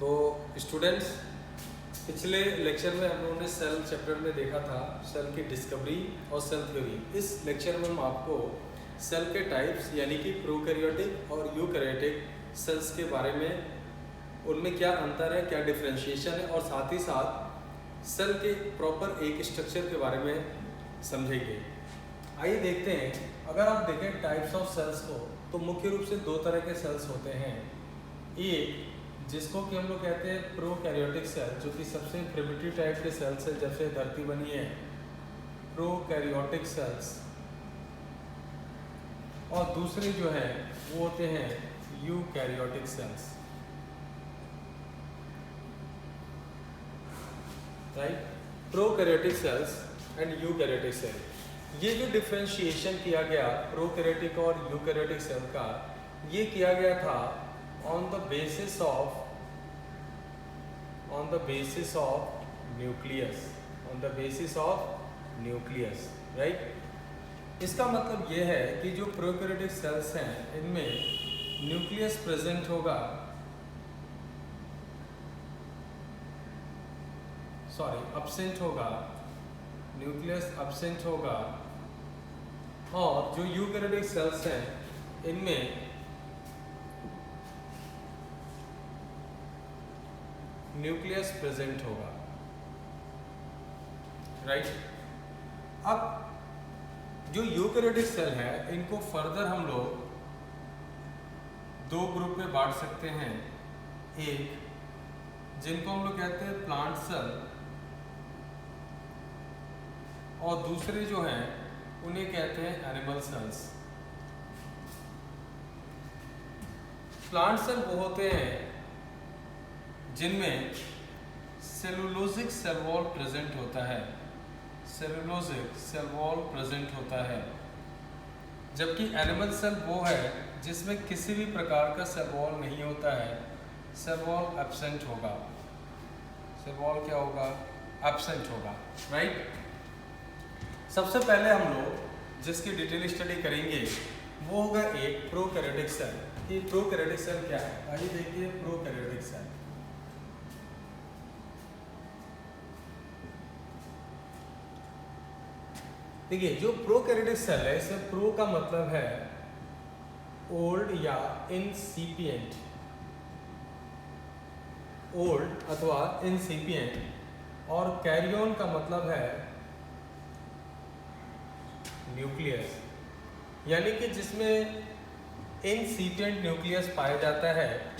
तो स्टूडेंट्स, पिछले लेक्चर में हम लोगों ने सेल चैप्टर में देखा था सेल की डिस्कवरी और सेल थ्योरी। इस लेक्चर में हम आपको सेल के टाइप्स यानी कि प्रोकैरियोटिक और यूकैरियोटिक सेल्स के बारे में, उनमें क्या अंतर है, क्या डिफरेंशिएशन है, और साथ ही साथ सेल के प्रॉपर एक स्ट्रक्चर के बारे में समझेंगे। आइए देखते हैं। अगर आप देखें टाइप्स ऑफ सेल्स को, तो मुख्य रूप से दो तरह के सेल्स होते हैं। एक जिसको कि हम लोग कहते हैं प्रोकैरियोटिक सेल, जो कि सबसे प्रिमिटिव टाइप के सेल्स है, जब से धरती बनी है, प्रोकैरियोटिक सेल्स। और दूसरे जो है वो होते हैं eukaryotic cells, right. Prokaryotic cells and eukaryotic cell, ये जो डिफरेंशिएशन किया गया प्रोकैरियोटिक और यूकैरियोटिक सेल का, ये किया गया था on the basis of nucleus, right। इसका मतलब ये है कि जो प्रोकैरियोटिक सेल्स हैं इनमें न्यूक्लियस प्रेजेंट होगा, absent होगा, न्यूक्लियस absent होगा। और जो यूकैरियोटिक सेल्स हैं इनमें न्यूक्लियस प्रेजेंट होगा, राइट। अब जो यूकैरियोटिक सेल है इनको फर्दर हम लोग दो ग्रुप में बांट सकते हैं। एक जिनको हम लोग कहते हैं प्लांट सेल, और दूसरे जो हैं उन्हें कहते हैं एनिमल सेल्स। प्लांट सेल वो होते हैं जिनमें सेलुलोजिक सेल वॉल प्रेजेंट होता है, सेलुलोजिक सेल वॉल प्रेजेंट होता है। जबकि एनिमल सेल वो है जिसमें किसी भी प्रकार का सेल वॉल नहीं होता है, सेल वॉल एब्सेंट होगा। सेल वॉल क्या होगा? एब्सेंट होगा, राइट। सबसे पहले हम लोग जिसकी डिटेल स्टडी करेंगे वो होगा एक प्रोकैरियोटिक सेल। ये प्रोकैरियोटिक सेल क्या है? आइए देखिए प्रोकैरियोटिक सेल। देखिए जो प्रोकैरियोटिक सेल है, इससे प्रो का मतलब है ओल्ड या इनसिपिएंट, ओल्ड अथवा इनसिपिएंट, और कैरियन का मतलब है न्यूक्लियस, यानी कि जिसमें इनसिपिएंट न्यूक्लियस पाया जाता है,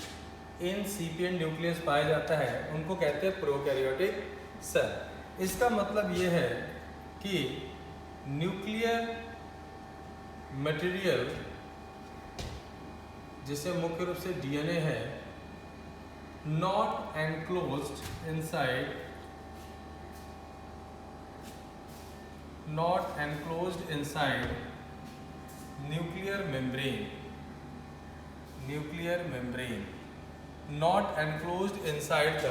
इनसिपिएंट न्यूक्लियस पाया जाता है, उनको कहते हैं प्रोकैरियोटिक सेल। इसका मतलब ये है कि न्यूक्लियर मटेरियल, जिसे मुख्य रूप से डीएनए है, not enclosed inside, not enclosed inside nuclear membrane, nuclear membrane, not enclosed inside the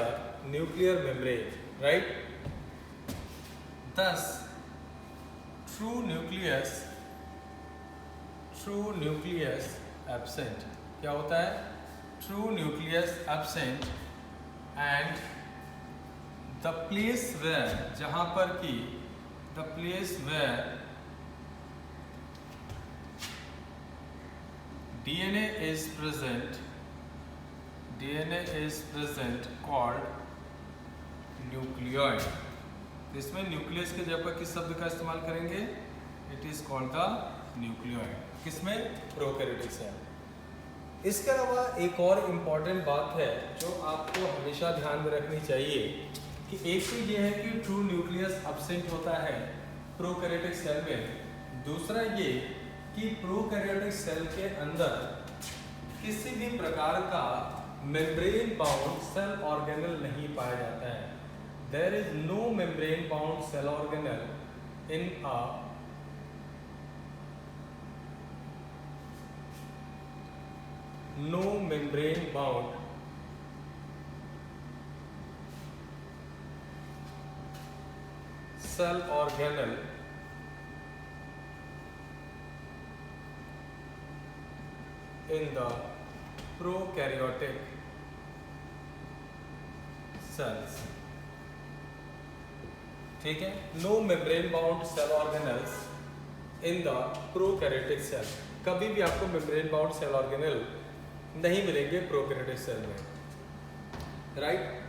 nuclear membrane, right. thus true nucleus absent, क्या होता है? true nucleus absent and the place where, जहां पर कि the place where DNA is present called nucleoid। इसमें nucleus के जगह पर किस शब्द का इस्तेमाल करेंगे? It is called the nucleoid. किसमें? Prokaryotic cell. इसके अलावा एक और इम्पॉर्टेंट बात है जो आपको हमेशा ध्यान में रखनी चाहिए कि एक तो ये है कि ट्रू न्यूक्लियस एब्सेंट होता है प्रोकैरियोटिक सेल में। दूसरा ये कि प्रोकैरियोटिक सेल के अंदर किसी भी प्रकार का मेम्ब्रेन बाउंड सेल ऑर्गेनल नहीं पाया जाता है। There is no membrane bound cell organelle in a cell organelle in the prokaryotic cells, ठीक है। No membrane bound cell organelles in the prokaryotic cell, कभी भी आपको मेम्ब्रेन बाउंड सेल ऑर्गेनल नहीं मिलेंगे प्रोकैरियोटिक सेल में, राइट।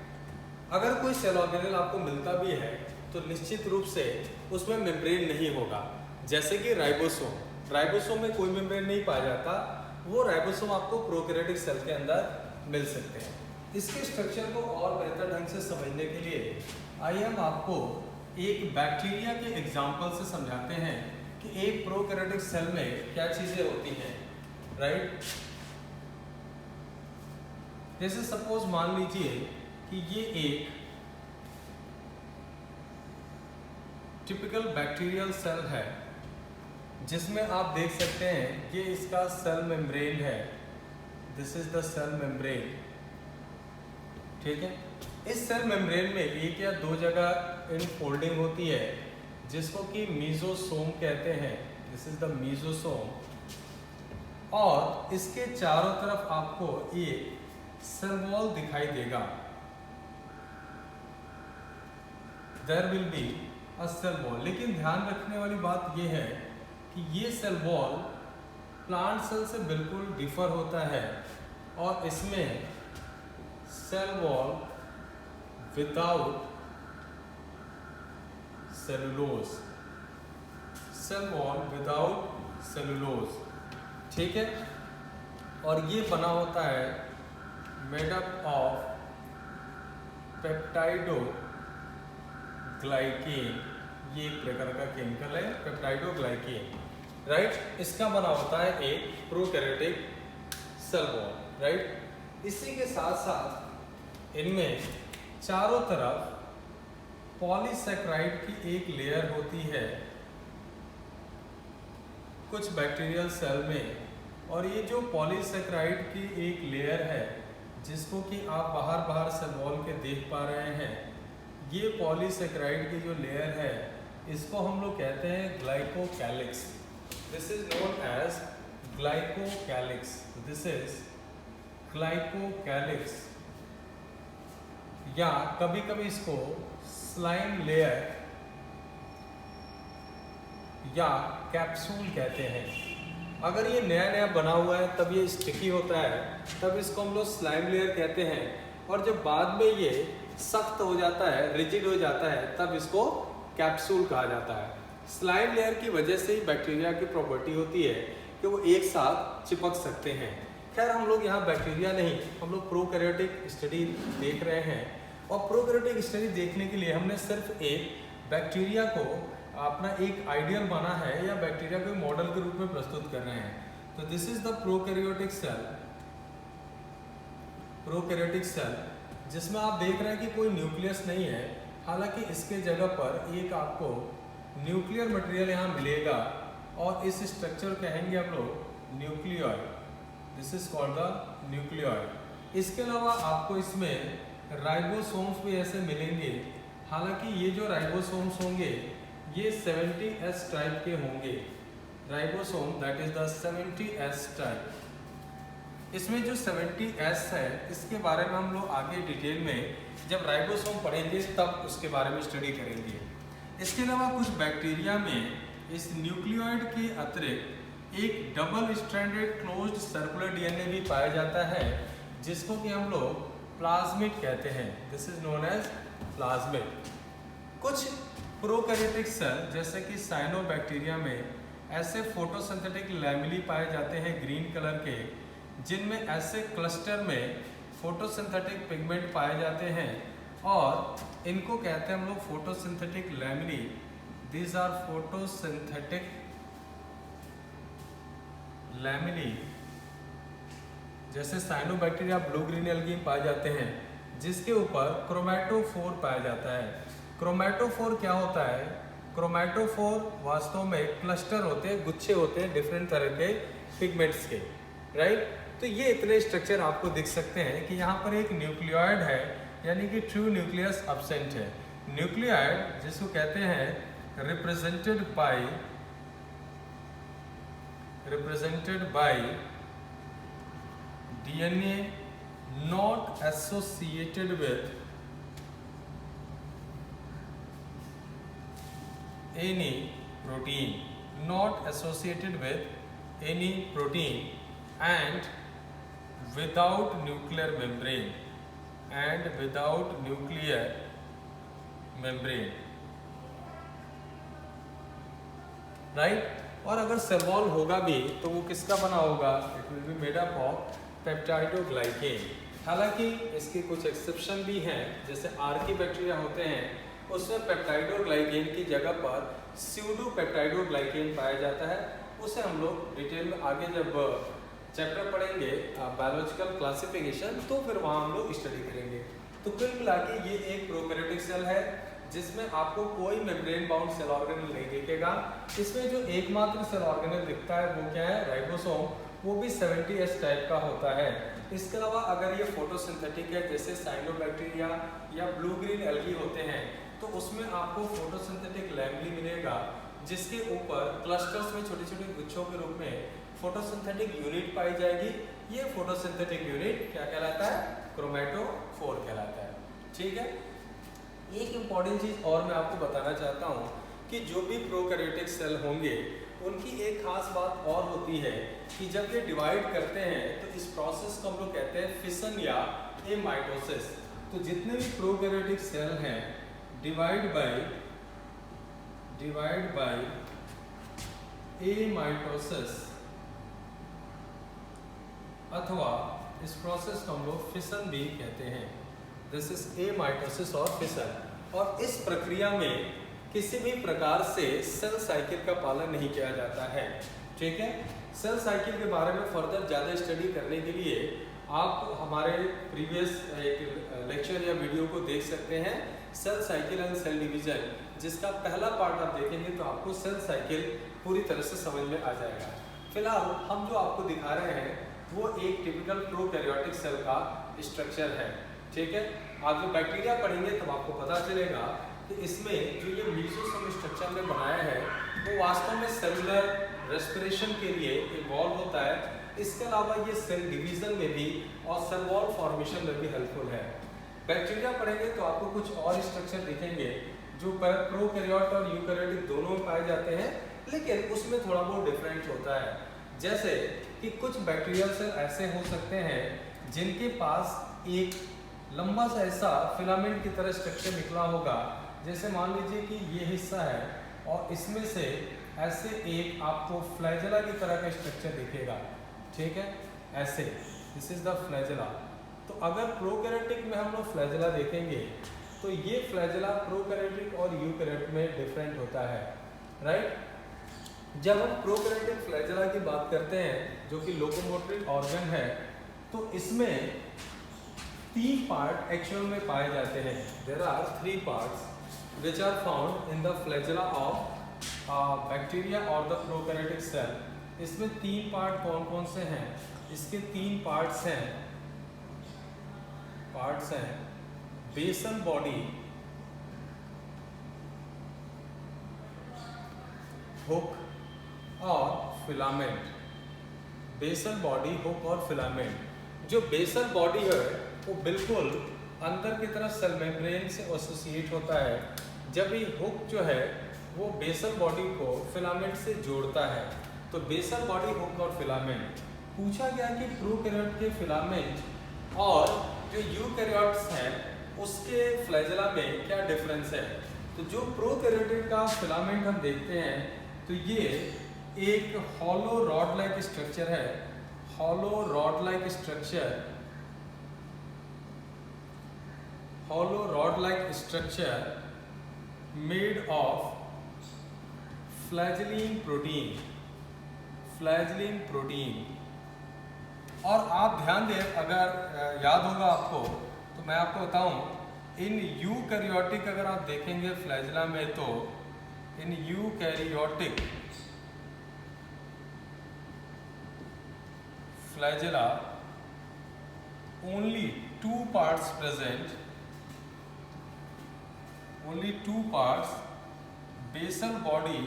अगर कोई सेल ऑर्गेनल आपको मिलता भी है तो निश्चित रूप से उसमें मेम्ब्रेन नहीं होगा, जैसे कि राइबोसोम, राइबोसोम में कोई मेम्ब्रेन नहीं पाया जाता, वो राइबोसोम आपको प्रोकैरियोटिक सेल के अंदर मिल सकते हैं। इसके स्ट्रक्चर को और बेहतर ढंग से समझने के लिए आइए हम आपको एक बैक्टीरिया के एग्जाम्पल से समझाते हैं कि एक प्रोकैरियोटिक सेल में क्या चीजें होती हैं, राइट। जैसे सपोज मान लीजिए कि ये एक टिपिकल बैक्टीरियल सेल है जिसमें आप देख सकते हैं कि इसका सेल मेम्ब्रेन है, this is the cell membrane, ठीक है। इस सेल मेम्ब्रेन में एक या दो जगह इनफोल्डिंग होती है जिसको कि मीजोसोम कहते हैं, दिस इज द मीजोसोम, और इसके चारों तरफ आपको एक सेल वॉल दिखाई देगा, there will be a cell wall. लेकिन ध्यान रखने वाली बात यह है कि ये सेल वॉल प्लांट सेल से बिल्कुल डिफर होता है और इसमें cell wall without cellulose, cell wall without cellulose, ठीक है। और ये बना होता है made up of peptidoglycan, ये एक प्रकार का केमिकल है पेप्टाइडो ग्लाइकेन, राइट। इसका बना होता है एक प्रोकैरियोटिक सेल वॉल, राइट। इसी के साथ साथ इनमें चारों तरफ पॉलीसैकेराइड की एक लेयर होती है कुछ बैक्टीरियल सेल में, और ये जो पॉलीसैकेराइड की एक लेयर है जिसको कि आप बाहर सेल वॉल के देख पा रहे हैं, ये पॉलीसैकेराइड की जो लेयर है इसको हम लोग कहते हैं glycocalyx, this is known as glycocalyx, this is glycocalyx, या कभी कभी इसको स्लाइम लेयर या कैप्सूल कहते हैं। अगर ये नया नया बना हुआ है तब ये स्टिकी होता है, तब इसको हम लोग स्लाइम लेयर कहते हैं, और जब बाद में ये सख्त हो जाता है, रिजिड हो जाता है, तब इसको कैप्सूल कहा जाता है। स्लाइम लेयर की वजह से ही बैक्टीरिया की प्रॉपर्टी होती है कि वो एक साथ चिपक सकते हैं। खैर हम लोग यहाँ बैक्टीरिया नहीं, हम लोग प्रोकैरियोटिक स्टडी देख रहे हैं, और प्रोकैरियोटिक स्टडी देखने के लिए हमने सिर्फ एक बैक्टीरिया को अपना एक आइडियल माना है या बैक्टीरिया को मॉडल के रूप में प्रस्तुत कर रहे हैं। तो this is the prokaryotic cell, prokaryotic cell जिसमें आप देख रहे हैं कि कोई न्यूक्लियस नहीं है, हालांकि इसके जगह पर एक आपको न्यूक्लियर मटेरियल यहाँ मिलेगा और इस स्ट्रक्चर कहेंगे हम लोग nucleoid, this is called the nucleoid. इसके अलावा आपको इसमें राइबोसोम्स भी ऐसे मिलेंगे, हालांकि ये जो राइबोसोम्स होंगे ये 70S टाइप के होंगे, ribosome that is the 70S type. इसमें जो 70S है इसके बारे में हम लोग आगे डिटेल में जब राइबोसोम पढ़ेंगे तब उसके बारे में स्टडी करेंगे। इसके अलावा कुछ बैक्टीरिया में इस न्यूक्लियोइड के अतिरिक्त एक double stranded closed circular DNA भी पाया जाता है जिसको कि हम लोग प्लाज्मिड कहते हैं, this is known as plasmid. कुछ प्रोकैरियोटिक सेल जैसे कि साइनोबैक्टीरिया में ऐसे फोटोसिंथेटिक लैमेली पाए जाते हैं ग्रीन कलर के, जिनमें ऐसे क्लस्टर में फोटोसिंथेटिक पिगमेंट पाए जाते हैं और इनको कहते हैं हम लोग photosynthetic lamellae, these are photosynthetic lamellae. जैसे साइनोबैक्टीरिया ब्लू ग्रीन एल्गी पाए जाते हैं जिसके ऊपर क्रोमैटोफोर पाया जाता है। क्रोमैटोफोर क्या होता है? क्रोमैटोफोर वास्तव में क्लस्टर होते हैं, गुच्छे होते हैं डिफरेंट तरह के पिगमेंट्स के, राइट। तो ये इतने स्ट्रक्चर आपको दिख सकते हैं कि यहाँ पर एक न्यूक्लियोइड है, यानी कि ट्रू न्यूक्लियस एब्सेंट है। न्यूक्लियोइड जिसको कहते हैं represented by DNA not associated with any protein, not associated with any protein and without nuclear membrane, and without nuclear membrane, right. और अगर सेल वॉल होगा भी तो वो किसका बना होगा? It will be made up of peptidoglycan. हालांकि इसके कुछ एक्सेप्शन भी हैं, जैसे आर्की बैक्टीरिया होते हैं उसमें पेप्टाइडोग्लाइकेन की जगह पर स्यूडो पेप्टाइडोग्लाइकेन पाया जाता है। उसे हम लोग डिटेल में आगे जब चैप्टर पढ़ेंगे बायोलॉजिकल क्लासिफिकेशन तो फिर वहाँ हम लोग स्टडी करेंगे। तो कुल मिला के ये एक प्रोकैरियोटिक सेल है जिसमें आपको कोई मेम्ब्रेन बाउंड सेल ऑर्गेनल नहीं दिखेगा। इसमें जो एकमात्र सेल ऑर्गेनल दिखता है वो क्या है? राइबोसोम, वो भी 70S टाइप का होता है। इसके अलावा अगर ये फोटोसिंथेटिक है जैसे साइनोबैक्टीरिया या ब्लू ग्रीन एल्गी होते हैं तो उसमें आपको फोटोसिंथेटिक लैमेली मिलेगा जिसके ऊपर क्लस्टर्स में छोटे छोटे गुच्छों के रूप में फोटोसिंथेटिक यूनिट पाई जाएगी। ये फोटोसिंथेटिक यूनिट क्या कहलाता है? क्रोमैटोफोर कहलाता है। ठीक है। एक इम्पॉर्टेंट चीज़ और मैं आपको बताना चाहता हूँ कि जो भी प्रोकैरियोटिक सेल होंगे उनकी एक खास बात और होती है कि जब ये डिवाइड करते हैं तो इस प्रोसेस को हम लोग कहते हैं फिशन या एमाइटोसिस। तो जितने भी प्रोकैरियोटिक सेल हैं डिवाइड बाय एमाइटोसिस, अथवा इस प्रोसेस को हम लोग फिशन भी कहते हैं। दिस इज एमाइटोसिस और फिशन। और इस प्रक्रिया में किसी भी प्रकार से सेल साइकिल का पालन नहीं किया जाता है। ठीक है। सेल साइकिल के बारे में फर्दर ज़्यादा स्टडी करने के लिए आप हमारे प्रीवियस एक लेक्चर या वीडियो को देख सकते हैं, cell cycle and cell division, जिसका पहला पार्ट आप देखेंगे तो आपको सेल साइकिल पूरी तरह से समझ में आ जाएगा। फिलहाल हम जो आपको दिखा रहे हैं वो एक टिपिकल प्रोकैरियोटिक सेल का स्ट्रक्चर है। ठीक है। आप जो बैक्टीरिया पढ़ेंगे तब आपको पता चलेगा कि इसमें जो ये मीसोसोम स्ट्रक्चर में बनाया है वो वास्तव में सेलुलर रेस्पिरेशन के लिए इन्वॉल्व होता है। इसके अलावा ये सेल डिवीजन में भी और सेल वॉल फॉर्मेशन में भी हेल्पफुल है। बैक्टीरिया पढ़ेंगे तो आपको कुछ और स्ट्रक्चर दिखेंगे जो प्रोकैरियोट और यूकैरियोटिक दोनों में पाए जाते हैं, लेकिन उसमें थोड़ा बहुत डिफरेंट होता है। जैसे कि कुछ बैक्टीरियल सेल ऐसे हो सकते हैं जिनके पास एक लंबा सा ऐसा फिलामेंट की तरह स्ट्रक्चर निकला होगा। जैसे मान लीजिए कि ये हिस्सा है और इसमें से ऐसे एक आपको फ्लैजेला की तरह का स्ट्रक्चर दिखेगा। ठीक है, ऐसे, दिस इज द फ्लैजेला। तो अगर प्रोकैरियोटिक में हम लोग फ्लैजेला देखेंगे तो ये फ्लैजेला प्रोकैरियोटिक और यूकैरियोट में डिफरेंट होता है, राइट। जब हम प्रोकैरियोटिक फ्लैजेला की बात करते हैं जो कि लोकोमोटरी ऑर्गन है, तो इसमें 3 पार्ट एक्चुअल में पाए जाते हैं। There are 3 parts which are found in the flagella of bacteria or the prokaryotic cell। इसमें 3 पार्ट कौन कौन से हैं? इसके 3 पार्ट्स हैं बेसल बॉडी, हुक और फिलामेंट। बेसल बॉडी, हुक और फिलामेंट। जो बेसल बॉडी है वो बिल्कुल अंदर की तरफ सेल मेम्ब्रेन से एसोसिएट होता है, जब ये हुक जो है वो बेसल बॉडी को फिलामेंट से जोड़ता है। तो बेसल बॉडी, हुक और फिलामेंट। पूछा गया कि प्रोकैरियोट के फिलामेंट और जो यूकैरियोट्स हैं उसके फ्लैजेला में क्या डिफरेंस है। तो जो प्रोकैरियोटिक का फिलामेंट हम देखते हैं तो ये एक हॉलो रॉड लाइक स्ट्रक्चर है। Hollow rod like structure made of flagellin protein. और आप ध्यान दें, अगर याद होगा आपको तो मैं आपको बताऊं, इन यूकैरियोटिक अगर आप देखेंगे फ्लैजेला में तो in eukaryotic flagella only 2 parts present, only 2 parts, basal body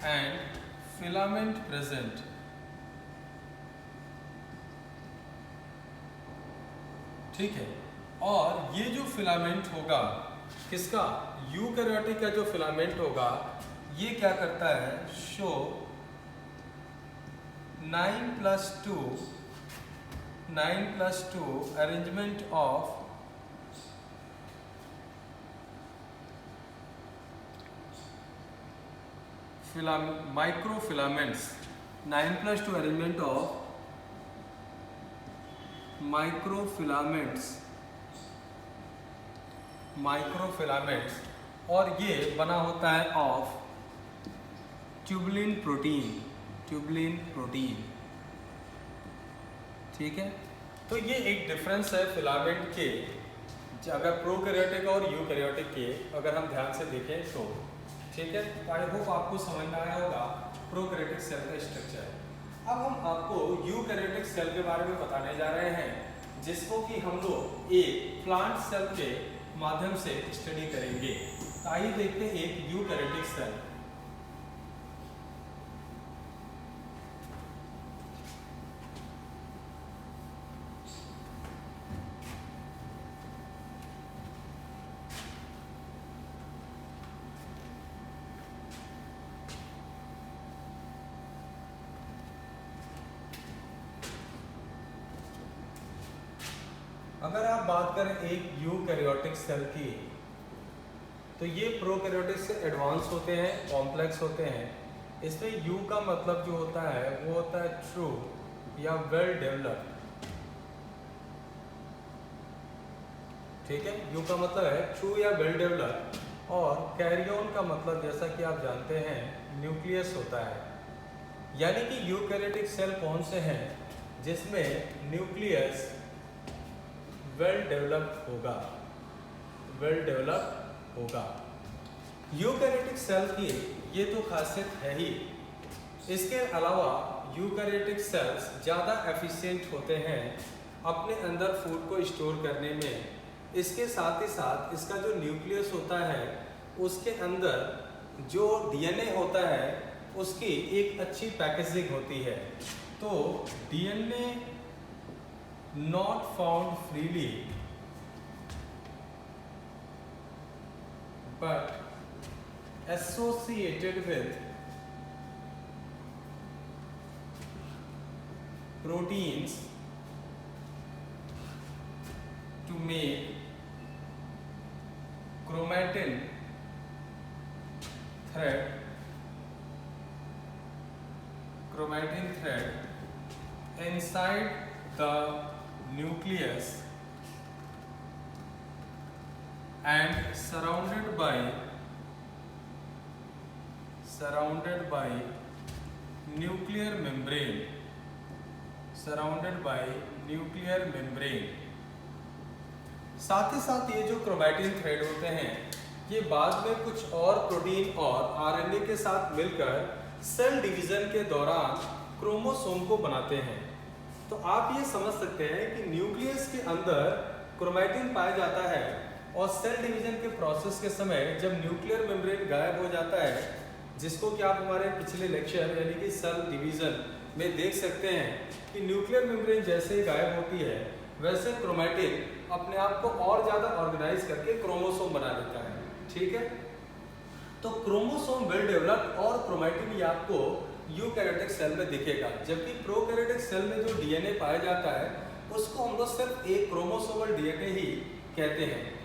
and filament present। ठीक है। और ये जो फिलामेंट होगा किसका? यूकैरियोटिक का जो फिलामेंट होगा ये क्या करता है, show 9+2 arrangement of microfilaments, 9+2 arrangement of microfilaments और ये बना होता है ऑफ ट्यूबुलिन प्रोटीन। ठीक है, तो ये एक डिफरेंस है फिलामेंट के, अगर प्रोकैरियोटिक और यूकैरियोटिक के अगर हम ध्यान से देखें तो। ठीक है, आई होप आपको समझ में आया होगा प्रोकैरियोटिक सेल का स्ट्रक्चर। अब हम आपको यूकैरियोटिक सेल के बारे में बताने जा रहे हैं, जिसको कि हम लोग एक प्लांट सेल के माध्यम से स्टडी करेंगे। तो आइए देखते हैं एक यूकैरियोटिक सेल। अगर आप बात करें एक यूकैरियोटिक सेल की, तो ये प्रोकैरियोटिक से एडवांस होते हैं, कॉम्प्लेक्स होते हैं। इसमें यू का मतलब जो होता है वो होता है ट्रू या वेल डेवलप्ड। ठीक है, यू का मतलब है ट्रू या वेल डेवलप्ड, और कैरियन का मतलब जैसा कि आप जानते हैं न्यूक्लियस होता है। यानी कि यूकैरियोटिक सेल कौन से हैं जिसमें न्यूक्लियस वेल डेवलप्ड होगा। यूकैरियोटिक सेल की ये तो खासियत है ही। इसके अलावा यूकैरियोटिक सेल्स ज़्यादा एफिशिएंट होते हैं अपने अंदर फूड को स्टोर करने में। इसके साथ ही साथ इसका जो न्यूक्लियस होता है उसके अंदर जो डीएनए होता है उसकी एक अच्छी पैकेजिंग होती है। तो DNA not found freely but associated with proteins to make chromatin thread inside the nucleus and surrounded by nuclear membrane, साथ ही साथ ये जो क्रोमैटिन थ्रेड होते हैं ये बाद में कुछ और प्रोटीन और आरएनए के साथ मिलकर सेल डिवीजन के दौरान क्रोमोसोम को बनाते हैं। तो आप ये समझ सकते हैं कि न्यूक्लियस के अंदर क्रोमैटिन पाया जाता है और सेल डिवीजन के प्रोसेस के समय जब न्यूक्लियर मेम्ब्रेन गायब हो जाता है, जिसको कि आप हमारे पिछले लेक्चर यानी कि सेल डिवीजन में देख सकते हैं कि न्यूक्लियर मेम्ब्रेन जैसे ही गायब होती है वैसे क्रोमैटिन अपने आप को और ज़्यादा ऑर्गेनाइज करके क्रोमोसोम बना लेता है। ठीक है, तो क्रोमोसोम वेल डेवलप्ड और क्रोमैटिन ये आपको यूकैरियोटिक सेल में दिखेगा, जबकि प्रोकैरियोटिक सेल में जो डीएनए पाया जाता है उसको हम लोग सिर्फ एक क्रोमोसोमल डीएनए ही कहते हैं।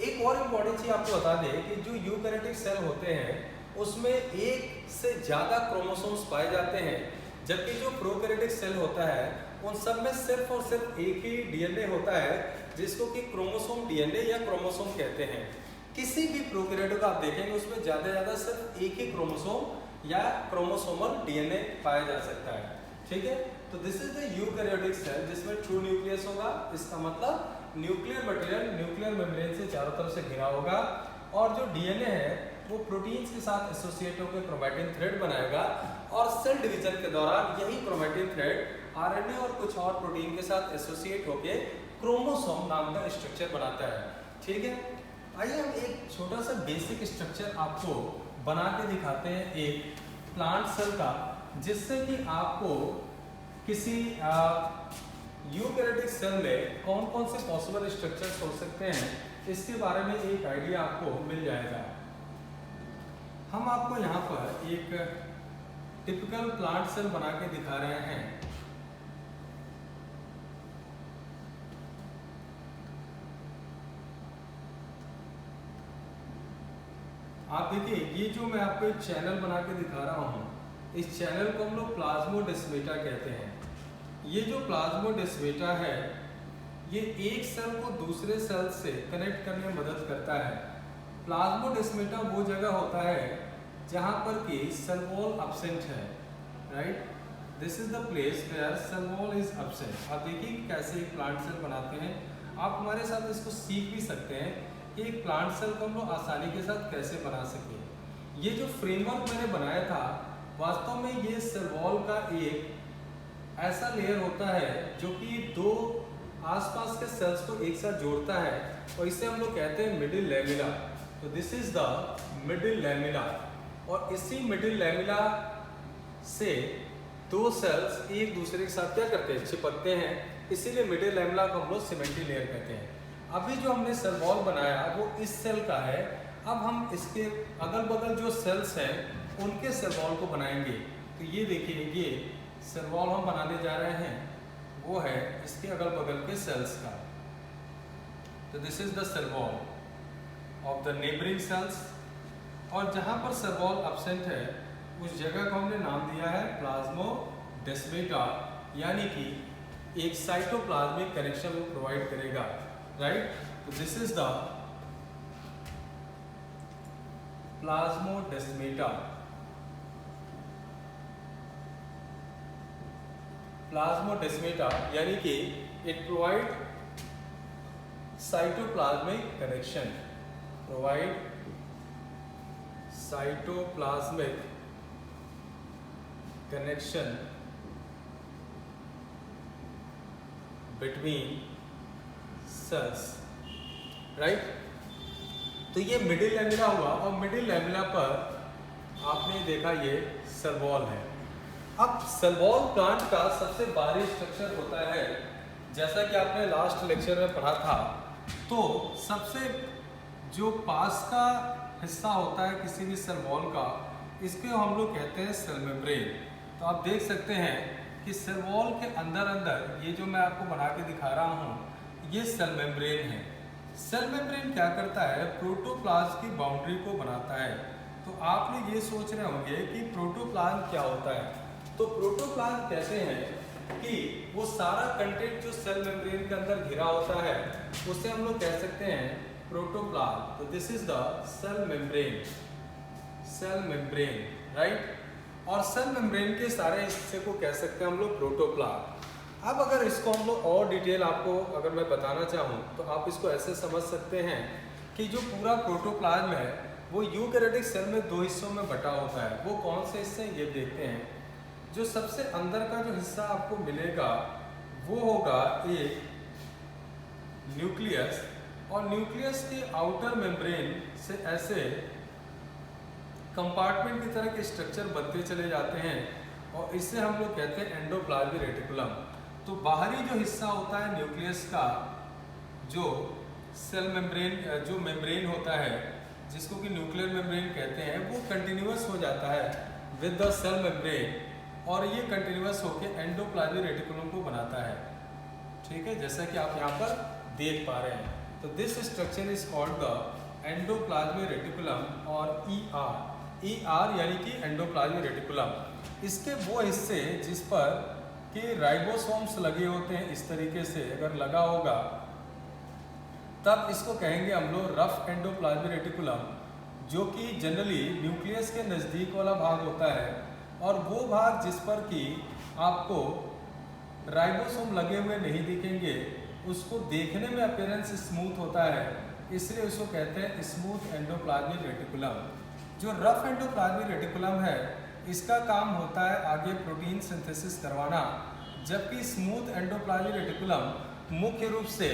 एक और इम्पॉर्टेंट चीज आपको बता दें कि जो यूकैरियोटिक सेल होते हैं उसमें एक से ज़्यादा क्रोमोसोम्स पाए जाते हैं, जबकि जो प्रोकैरियोटिक सेल होता है उन सब में सिर्फ और सिर्फ एक ही डीएनए होता है, जिसको कि क्रोमोसोम डीएनए या क्रोमोसोम कहते हैं। किसी भी प्रोकैरियोट को आप देखेंगे उसमें ज़्यादा से ज़्यादा सिर्फ एक ही क्रोमोसोम या क्रोमोसोमल डीएनए पाया जा सकता है। ठीक है, तो this is the eukaryotic cell जिसमें ट्रू न्यूक्लियस होगा। इसका मतलब न्यूक्लियर मटेरियल न्यूक्लियर मेम्ब्रेन से चारों तरफ से घिरा होगा और जो डीएनए है वो प्रोटीन्स के साथ एसोसिएट होकर क्रोमैटिन थ्रेड बनाएगा और सेल डिवीजन के दौरान यही क्रोमैटिन थ्रेड आरएनए और कुछ और प्रोटीन के साथ एसोसिएट होकर क्रोमोसोम नाम का स्ट्रक्चर बनाता है। ठीक है, आइए हम एक छोटा सा बेसिक स्ट्रक्चर आपको बना के दिखाते हैं एक प्लांट सेल का, जिससे कि आपको किसी यूकैरियोटिक सेल में कौन कौन से पॉसिबल स्ट्रक्चर्स हो सकते हैं इसके बारे में एक आइडिया आपको मिल जाएगा। हम आपको यहाँ पर एक टिपिकल प्लांट सेल बना के दिखा रहे हैं। आप देखिए, ये जो मैं आपको एक चैनल बना के दिखा रहा हूँ, इस चैनल को हम लोग प्लाज्मोडेस्माटा कहते हैं। ये जो प्लाज्मोडेस्माटा है, ये एक सेल को दूसरे सेल से कनेक्ट करने में मदद करता है। प्लाज्मोडेस्माटा वो जगह होता है जहाँ पर कि सेल वॉल एब्सेंट है, right. This is the place where cell wall is absent. आप देखिए कैसे एक प्लांट सेल बनाते हैं। आप हमारे साथ इसको सीख भी सकते हैं कि एक प्लांट सेल को हम लोग आसानी के साथ कैसे बना सकें। ये जो फ्रेमवर्क मैंने बनाया था, वास्तव में ये सेल वॉल का एक ऐसा लेयर होता है जो कि दो आसपास के सेल्स को एक साथ जोड़ता है, और इसे हम लोग कहते हैं मिडिल लैमेला। तो this is the middle lamella, और इसी मिडिल लैमेला से दो सेल्स एक दूसरे के साथ क्या करते हैं, चिपकते हैं। इसीलिए मिडिल लैमेला को हम लोग सिमेंट्री लेयर कहते हैं। अभी जो हमने सेल वॉल बनाया वो इस सेल का है। अब हम इसके अगल बगल जो सेल्स हैं उनके सेल वॉल को बनाएंगे। तो ये देखिए, ये सेल वॉल हम बनाने जा रहे हैं, वो है इसके अगल बगल के सेल्स का। तो this is the cell wall of the neighbouring cells, और जहाँ पर सेल वॉल एब्सेंट है उस जगह को हमने नाम दिया है प्लाज्मोडेस्माटा, यानी कि एक साइटोप्लाज्मिक कनेक्शन वो प्रोवाइड करेगा, राइट। तो this is the plasmodesmata. Plasmodesmata यानी कि it provide cytoplasmic connection, provide cytoplasmic connection between cells, right. तो ये मिडिल लैमेला हुआ, और मिडिल लैमेला पर आपने देखा ये सेल वॉल है। अब सेल वॉल प्लांट का सबसे बाहरी स्ट्रक्चर होता है, जैसा कि आपने लास्ट लेक्चर में पढ़ा था। तो सबसे जो पास का हिस्सा होता है किसी भी सेल वॉल का, इसको हम लोग कहते हैं सेल मेम्ब्रेन। तो आप देख सकते हैं कि सेल वॉल के अंदर अंदर ये जो मैं आपको बना के दिखा रहा हूँ, ये सेल मेम्ब्रेन है। सेल मेम्ब्रेन क्या करता है, प्रोटोप्लाज्म की बाउंड्री को बनाता है। तो आप लोग ये सोच रहे होंगे कि प्रोटोप्लाज्म क्या होता है। तो प्रोटोप्लाज्म कहते हैं कि वो सारा कंटेंट जो सेल मेम्ब्रेन के अंदर घिरा होता है, उसे हम लोग कह सकते हैं प्रोटोप्लाज्म। तो this is the cell membrane, cell membrane, right. और सेल मेम्ब्रेन के सारे हिस्से को कह सकते हैं हम लोग प्रोटोप्लाज्म। अब अगर इसको हम लोग और डिटेल आपको अगर मैं बताना चाहूँ तो आप इसको ऐसे समझ सकते हैं कि जो पूरा प्रोटोप्लाज्म है वो यूकैरियोटिक सेल में दो हिस्सों में बटा होता है। वो कौन से हिस्से ये देखते हैं। जो सबसे अंदर का जो हिस्सा आपको मिलेगा वो होगा एक न्यूक्लियस, और न्यूक्लियस के आउटर मेम्ब्रेन से ऐसे कंपार्टमेंट की तरह के स्ट्रक्चर बनते चले जाते हैं, और इससे हम लोग कहते हैं एंडोप्लाज्मिक रेटिकुलम। तो बाहरी जो हिस्सा होता है न्यूक्लियस का, जो सेल मेम्ब्रेन, जो मेम्ब्रेन होता है जिसको कि न्यूक्लियर मेम्ब्रेन कहते हैं, वो कंटिन्यूअस हो जाता है विद द सेल मेम्ब्रेन, और ये कंटिन्यूअस होकर एंडोप्लाज्मिक रेटिकुलम को बनाता है। ठीक है, जैसा कि आप यहाँ पर देख पा रहे हैं। तो this structure is called the endoplasmic reticulum, और ER यानी कि एंडोप्लाज्मिक रेटिकुलम। इसके वो हिस्से जिस पर कि राइबोसोम्स लगे होते हैं, इस तरीके से अगर लगा होगा तब इसको कहेंगे हम लोग रफ एंडोप्लाज्मिक रेटिकुलम, जो कि जनरली न्यूक्लियस के नज़दीक वाला भाग होता है। और वो भाग जिस पर कि आपको राइबोसोम लगे हुए नहीं दिखेंगे, उसको देखने में अपीयरेंस स्मूथ होता है, इसलिए उसको कहते हैं स्मूथ एंडोप्लाज्मिक रेटिकुलम। जो रफ एंडोप्लाज्मिक रेटिकुलम है, इसका काम होता है आगे प्रोटीन सिंथेसिस करवाना, जबकि स्मूथ एंडोप्लाज्मिक रेटिकुलम मुख्य रूप से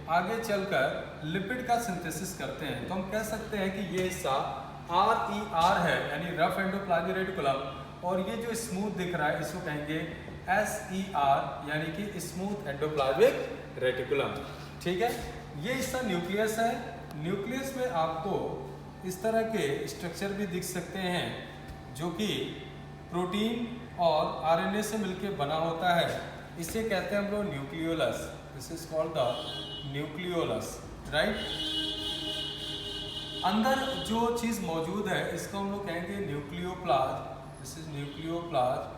आगे चलकर लिपिड का सिंथेसिस करते हैं। तो हम कह सकते हैं कि ये हिस्सा RER है, यानी रफ एंडोप्लाज्मिक रेटिकुलम, और ये जो स्मूथ दिख रहा है इसको कहेंगे SER, यानी कि स्मूथ एंडोप्लाज्मिक रेटिकुलम। ठीक है, ये हिस्सा न्यूक्लियस है, न्यूक्लियस में आपको इस तरह के स्ट्रक्चर भी दिख सकते हैं जो कि प्रोटीन और आरएनए से मिलकर बना होता है। इसे कहते हैं हम लोग nucleolus. This is called the nucleolus, right. अंदर जो चीज़ मौजूद है इसको हम लोग कहेंगे न्यूक्लियोप्लाज्म। This is nucleoplasm.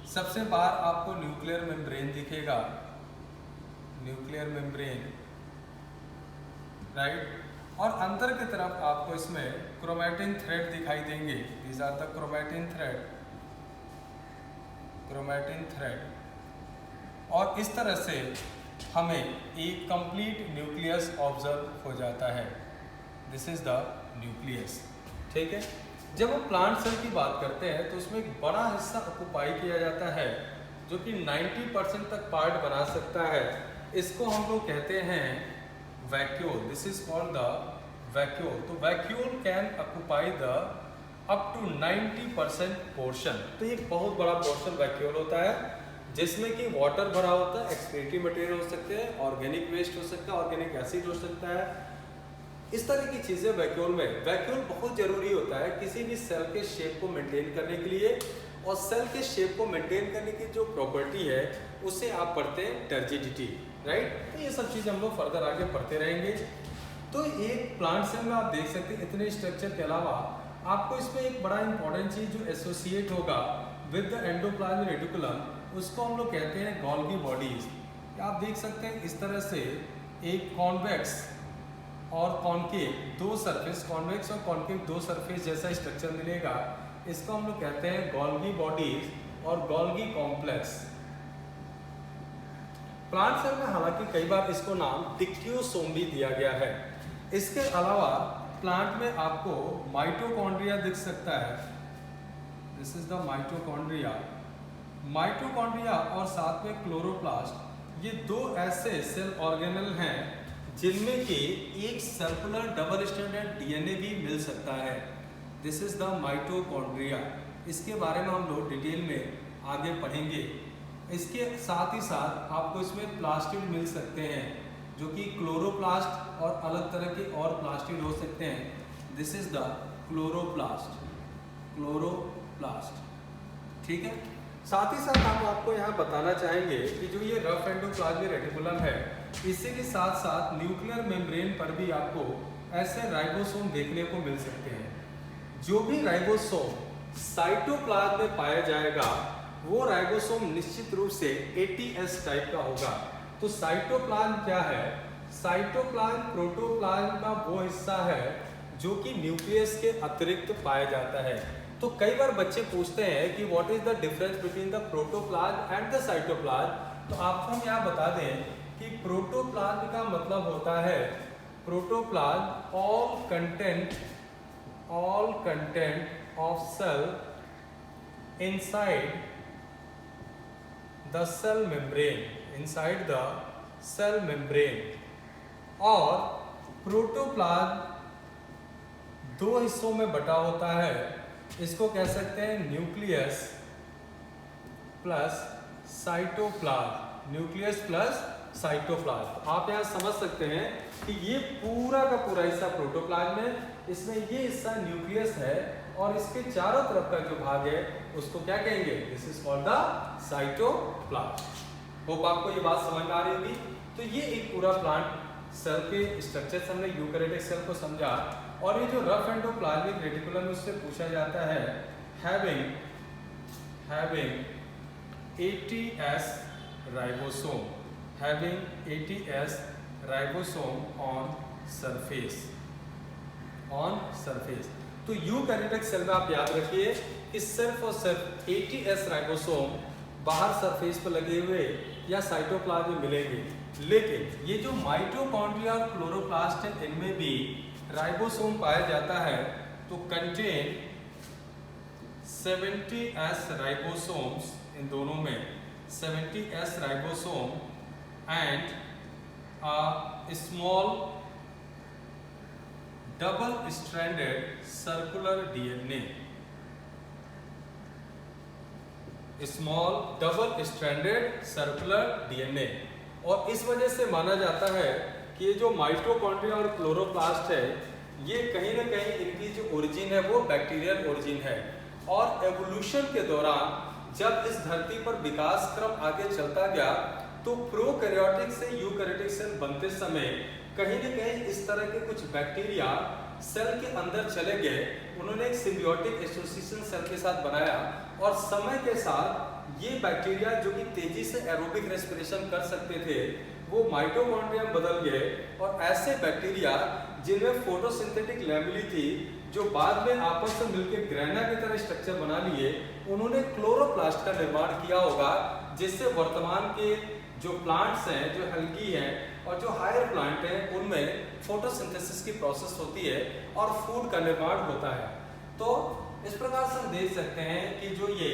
सबसे बाहर आपको न्यूक्लियर मेम्ब्रेन दिखेगा, न्यूक्लियर मेम्ब्रेन, राइट। और अंदर की तरफ आपको इसमें क्रोमैटिन थ्रेड दिखाई देंगे। These are the chromatin thread, chromatin thread. और इस तरह से हमें एक कंप्लीट न्यूक्लियस ऑब्जर्व हो जाता है। दिस इज द न्यूक्लियस, ठीक है। जब हम प्लांट सेल की बात करते हैं तो उसमें एक बड़ा हिस्सा ऑक्युपाई किया जाता है जो कि 90% तक पार्ट बना सकता है। इसको हम लोग कहते हैं vacuole. This is called the vacuole. तो vacuole can occupy the up to 90% portion. तो एक बहुत बड़ा पोर्शन वैक्यूल होता है जिसमें कि वाटर भरा होता है, एक्सक्रीटरी मटेरियल हो सकते हैं, ऑर्गेनिक वेस्ट हो सकता है, ऑर्गेनिक एसिड हो सकता है, इस तरह की चीजें वैक्यूल में। वैक्यूल बहुत जरूरी होता है किसी भी सेल के शेप को मेंटेन करने के लिए, और सेल के शेप को मेंटेन करने की जो प्रॉपर्टी है उसे आप पढ़ते हैं टर्जिडिटी, राइट। तो ये सब चीज़ हम लोग फर्दर आगे पढ़ते रहेंगे। तो एक प्लांट सेल में आप देख सकते हैं इतने स्ट्रक्चर के अलावा आपको इसमें एक बड़ा इंपॉर्टेंट चीज जो एसोसिएट होगा विद द एंडोप्लाज्मिक रेटिकुलम, उसको हम लोग कहते हैं गोल्गी बॉडीज। आप देख सकते हैं इस तरह से एक कॉन्वेक्स और कॉन्केव दो सरफेस, कॉन्वेक्स और कॉन्केव दो सरफेस जैसा स्ट्रक्चर मिलेगा। इसको हम लोग कहते हैं गोल्गी बॉडीज और गोल्गी कॉम्प्लेक्स। प्लांट सेल में हालांकि कई बार इसको नाम डिक्टियोसोम भी दिया गया है। इसके अलावा प्लांट में आपको माइटोकॉन्ड्रिया दिख सकता है। This is the mitochondria. Mitochondria और साथ में क्लोरोप्लास्ट, ये दो ऐसे सेल ऑर्गेनल हैं जिनमें कि एक सर्कुलर डबल स्ट्रैंडेड डीएनए भी मिल सकता है। This is the mitochondria. इसके बारे में हम लोग डिटेल में आगे पढ़ेंगे। इसके साथ ही साथ आपको इसमें प्लास्टिड मिल सकते हैं जो कि क्लोरोप्लास्ट और अलग तरह के और प्लास्टिड हो सकते हैं। This is the chloroplast, chloroplast, ठीक है। साथ ही साथ हम आपको यहाँ बताना चाहेंगे कि जो ये रफ एंडोप्लाज्मिक रेटिकुलम है, इसी के साथ साथ न्यूक्लियर मेम्ब्रेन पर भी आपको ऐसे राइबोसोम देखने को मिल सकते हैं। जो भी राइबोसोम साइटोप्लाज्म में पाया जाएगा वो राइबोसोम निश्चित रूप से ATS टाइप का होगा। तो साइटोप्लाज्म क्या है? साइटोप्लाज्म प्रोटोप्लाज्म का वो हिस्सा है जो कि न्यूक्लियस के अतिरिक्त पाया जाता है। तो कई बार बच्चे पूछते हैं कि what is the difference between the protoplasm and the cytoplasm. तो आपको हम यहाँ बता दें कि प्रोटोप्लाज्म का मतलब होता है protoplasm all content of cell inside the cell membrane, inside the cell membrane। और प्रोटोप्लाज्म दो हिस्सों में बटा होता है। इसको कह सकते हैं nucleus plus cytoplasm, nucleus plus cytoplasm. आप यहाँ समझ सकते हैं कि ये पूरा का पूरा हिस्सा प्रोटोप्लाज्म है, इसमें ये हिस्सा न्यूक्लियस है और इसके चारों तरफ का जो भाग है उसको क्या कहेंगे? This is called the cytoplasm. Hope आपको ये बात समझ में आ रही होगी। तो ये एक पूरा प्लांट सेल के स्ट्रक्चर से हमने यूकैरियोटिक सेल को समझा। और ये जो रफ एंडोप्लाज्मिक रेटिकुलम उससे पूछा जाता है having ATS ribosome, having ATS ribosome on surface, तो यूकैरियोटिक सेल में आप याद रखिए कि सिर्फ और सिर्फ ATS राइबोसोम बाहर सरफेस पर लगे हुए या साइटोप्लाज्म में मिलेंगे। लेकिन ये जो माइटोकॉन्ड्रिया और क्लोरोप्लास्ट है इनमें भी राइबोसोम पाया जाता है। तो कंटेन 70S राइबोसोम्स, इन दोनों में 70S ribosome and a small double stranded circular DNA, small double stranded circular DNA। और इस वजह से माना जाता है कि ये जो माइटोकॉन्ड्रिया और क्लोरोप्लास्ट है, ये कहीं ना कहीं इनकी जो ओरिजिन है वो बैक्टीरियल ओरिजिन है। और एवोल्यूशन के दौरान जब इस धरती पर विकास क्रम आगे चलता गया तो प्रोकैरियोटिक से यूकैरियोटिक सेल बनते समय कहीं न कहीं इस तरह के कुछ बैक्टीरिया सेल के अंदर चले गए। उन्होंने एक सिम्बियोटिक एसोसिएशन सेल के साथ बनाया और समय के साथ ये बैक्टीरिया जो कि तेजी से एरोबिक रेस्पिरेशन कर सकते थे वो माइटोकॉन्ड्रिया में बदल गए। और ऐसे बैक्टीरिया जिनमें फोटोसिंथेटिक लैमेली थी जो बाद में आपस में मिलकर ग्रेना की तरह स्ट्रक्चर बना लिए, उन्होंने क्लोरोप्लास्ट का निर्माण किया होगा, जिससे वर्तमान के जो प्लांट्स हैं, जो हल्की हैं और जो हायर प्लांट हैं, उनमें फोटोसिंथेसिस की प्रोसेस होती है और फूड का निर्माण होता है। तो इस प्रकार से हम देख सकते हैं कि जो ये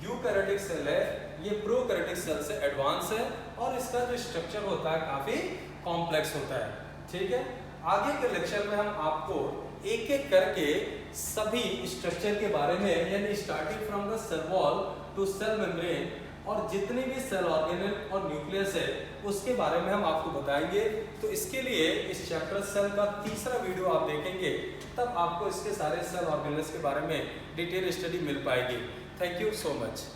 यूकैरियोटिक सेल है ये प्रोकैरियोटिक सेल से एडवांस है और इसका जो स्ट्रक्चर होता है काफी कॉम्प्लेक्स होता है। ठीक है, आगे के लेक्चर में हम आपको एक एक करके सभी स्ट्रक्चर के बारे में, यानी starting from the cell wall to cell membrane और जितने भी सेल ऑर्गेनेल और न्यूक्लियस है उसके बारे में हम आपको बताएंगे। तो इसके लिए इस चैप्टर सेल का तीसरा वीडियो आप देखेंगे, तब आपको इसके सारे सेल ऑर्गेनेल्स के बारे में डिटेल स्टडी मिल पाएगी। Thank you so much.